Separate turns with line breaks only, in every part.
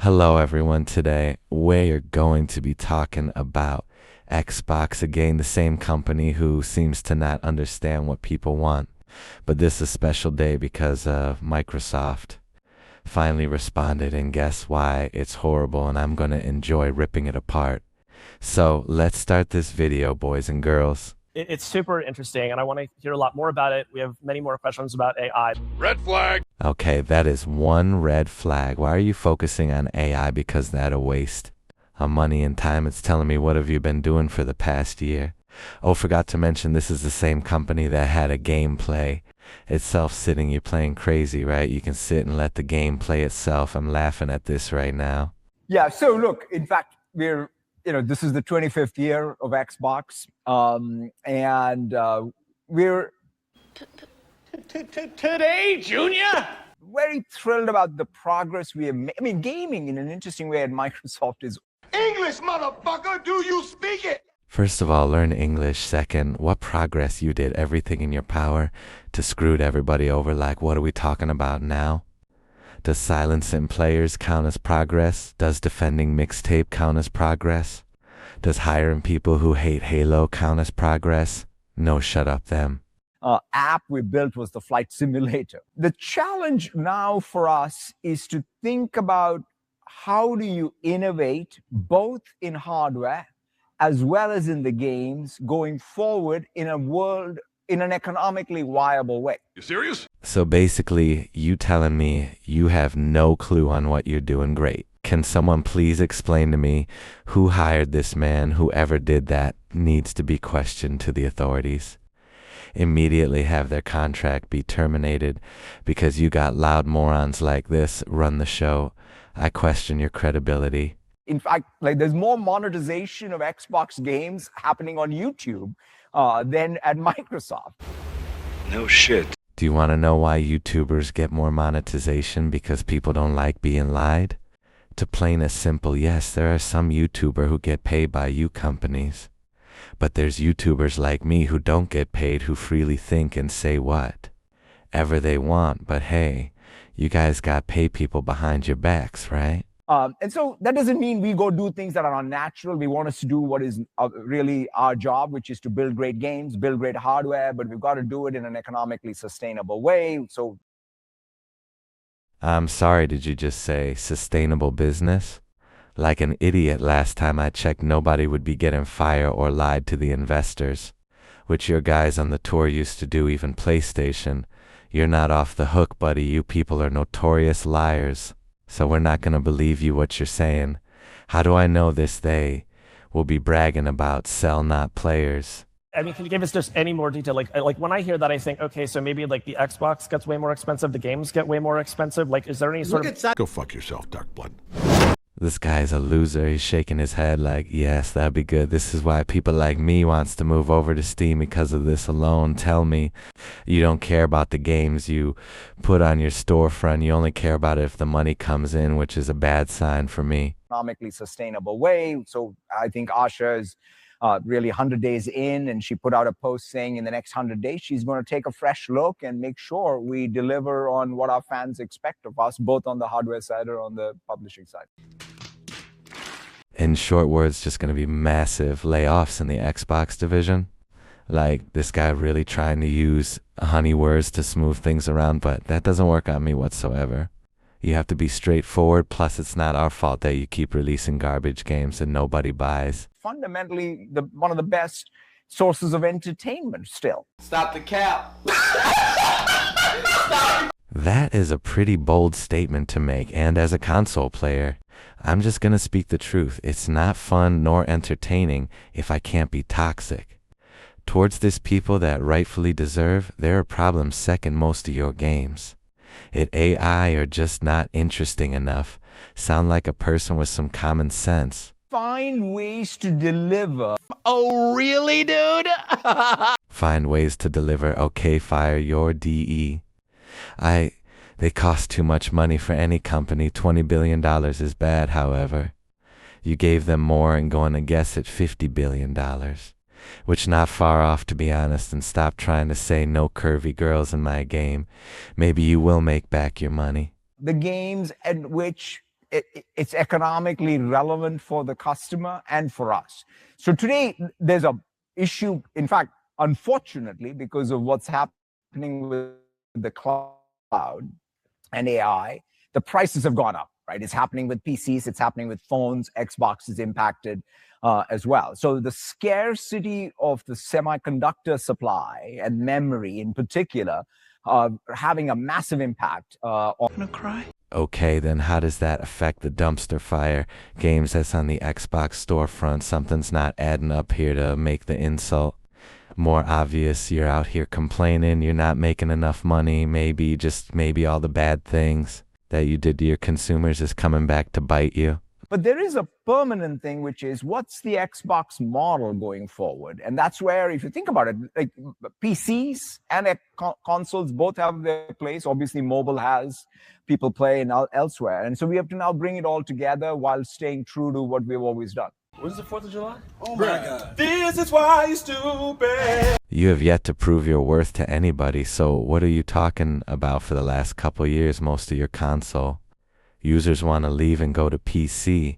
Hello, everyone. Today, we're going to be talking about Xbox again, the same company who seems to not understand what people want. But this is a special day because Microsoft finally responded, and guess why? It's horrible, and I'm going to enjoy ripping it apart. So, let's start this video, boys and girls.
It's super interesting, and I want to hear a lot more about it. We have many more questions about AI.
Red flag.
Okay, that is one red flag. Why are you focusing on AI? Because that a waste of money and time. It's telling me, what have you been doing for the past year? Oh, forgot to mention, this is the same company that had a gameplay itself sitting. You're playing crazy, right? You can sit and let the game play itself. I'm laughing at this right now.
Yeah, so look, in fact, this is the 25th year of Xbox, and we're
Today, Junior?
very thrilled about the progress we have made. I mean, gaming in an interesting way at Microsoft is
English, motherfucker, do you speak it?
First of all, learn English. Second, what progress you did everything in your power to screwed everybody over. Like, what are we talking about now? Does silencing players count as progress? Does defending mixtape count as progress? Does hiring people who hate Halo count as progress? No, shut up them.
app we built was the flight simulator. The challenge now for us is to think about how do you innovate both in hardware as well as in the games going forward in a world in an economically viable way.
You serious?
So basically, you telling me you have no clue on what you're doing. Great. Can someone please explain to me who hired this man? Whoever did that needs to be questioned to the authorities. Immediately have their contract be terminated because you got loud morons like this run the show. I question your credibility.
In fact, like there's more monetization of Xbox games happening on YouTube than at Microsoft.
No shit.
Do you want to know why YouTubers get more monetization? Because people don't like being lied? To plain as simple, yes, there are some YouTuber who get paid by you companies. But there's YouTubers like me who don't get paid, who freely think and say what ever they want. But hey, you guys got pay people behind your backs, right?
And so that doesn't mean we go do things that are unnatural. We want us to do what is really our job, which is to build great games, build great hardware, but we've got to do it in an economically sustainable way. So
I'm sorry, did you just say sustainable business? Like an idiot, last time I checked, nobody would be getting fired or lied to the investors, which your guys on the tour used to do, even PlayStation. You're not off the hook, buddy. You people are notorious liars. So we're not gonna believe you what you're saying. How do I know this? They will be bragging about sell not players.
I mean, can you give us just any more detail? Like when I hear that, I think, okay, so maybe like the Xbox gets way more expensive, the games get way more expensive. Like, is there any sort of...
Go fuck yourself, Darkblood.
This guy's a loser. He's shaking his head like, yes, that'd be good. This is why people like me wants to move over to Steam, because of this alone. Tell me you don't care about the games you put on your storefront. You only care about it if the money comes in, which is a bad sign for me.
economically sustainable way. So I think Asha is really 100 days in, and she put out a post saying in the next 100 days, she's going to take a fresh look and make sure we deliver on what our fans expect of us, both on the hardware side or on the publishing side.
In short words, just going to be massive layoffs in the Xbox division. Like, this guy really trying to use honey words to smooth things around, but that doesn't work on me whatsoever. You have to be straightforward, plus it's not our fault that you keep releasing garbage games that nobody buys.
Fundamentally, one of the best sources of entertainment still.
Stop the cap.
That is a pretty bold statement to make, and as a console player, I'm just gonna speak the truth. It's not fun nor entertaining if I can't be toxic. Towards this people that rightfully deserve, there are problems second most of your games. It AI are just not interesting enough. Sound like a person with some common sense.
Find ways to deliver.
Oh, really, dude?
Find ways to deliver. Okay, fire your DE. They cost too much money for any company. $20 billion is bad, however. You gave them more and going to guess at $50 billion. Which not far off, to be honest, and stop trying to say no curvy girls in my game. Maybe you will make back your money.
The games at which it's economically relevant for the customer and for us. So today there's a issue, in fact, unfortunately, because of what's happening with the cloud and AI, the prices have gone up, right? It's happening with PCs, it's happening with phones, Xbox is impacted as well. So the scarcity of the semiconductor supply and memory in particular having a massive impact on.
Okay, then how does that affect the dumpster fire games that's on the Xbox storefront? Something's not adding up here to make the insult more obvious. You're out here complaining you're not making enough money. Maybe all the bad things that you did to your consumers is coming back to bite you.
But there is a permanent thing, which is what's the Xbox model going forward? And that's where, if you think about it, like PCs and consoles both have their place. Obviously, mobile has, people play and elsewhere. And so we have to now bring it all together while staying true to what we've always done.
When's the 4th of July?
Oh my God. This is why you stupid.
You have yet to prove your worth to anybody, so what are you talking about for the last couple years? Most of your console users want to leave and go to PC.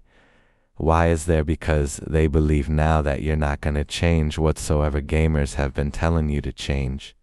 Why is there? Because they believe now that you're not going to change whatsoever gamers have been telling you to change.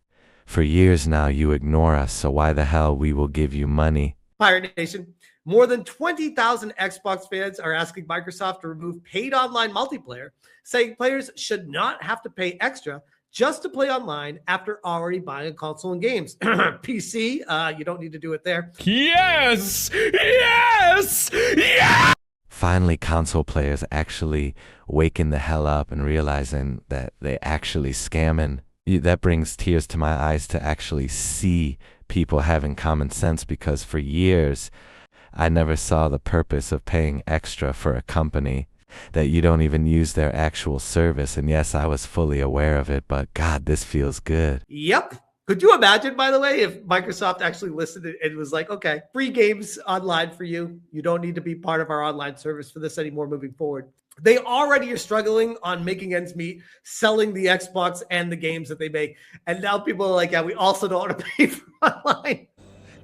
For years now you ignore us, so why the hell we will give you money?
Pirate Nation, more than 20,000 Xbox fans are asking Microsoft to remove paid online multiplayer, saying players should not have to pay extra just to play online after already buying a console and games. PC, you don't need to do it there.
Yes! Yes! Yes!
Finally, console players actually waking the hell up and realizing that they actually scamming. That brings tears to my eyes to actually see people having common sense, because for years I never saw the purpose of paying extra for a company that you don't even use their actual service. And yes, I was fully aware of it, but God, this feels good.
Yep. Could you imagine, by the way, if Microsoft actually listened and was like, okay, free games online for you. You don't need to be part of our online service for this anymore moving forward. They already are struggling on making ends meet, selling the Xbox and the games that they make. And now people are like, yeah, we also don't want to pay for online.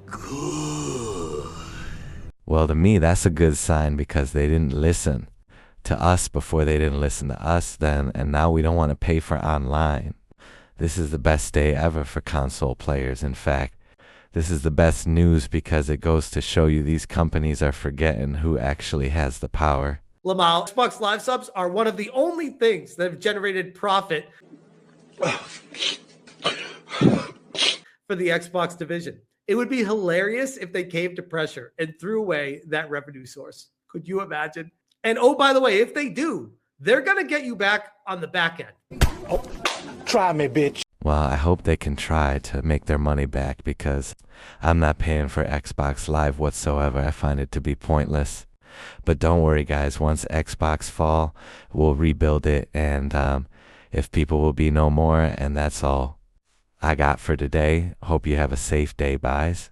Good. Well, to me, that's a good sign, because they didn't listen to us before they didn't listen to us then, and now we don't want to pay for online. This is the best day ever for console players. In fact, this is the best news, because it goes to show you these companies are forgetting who actually has the power.
Lamal, Xbox Live subs are one of the only things that have generated profit for the Xbox division. It would be hilarious if they caved to pressure and threw away that revenue source. Could you imagine? And oh, by the way, if they do, they're going to get you back on the back end.
Oh, try me, bitch.
Well, I hope they can try to make their money back, because I'm not paying for Xbox Live whatsoever. I find it to be pointless. But don't worry, guys. Once Xbox fall, we'll rebuild it, and if people will be no more. And that's all I got for today. Hope you have a safe day, guys.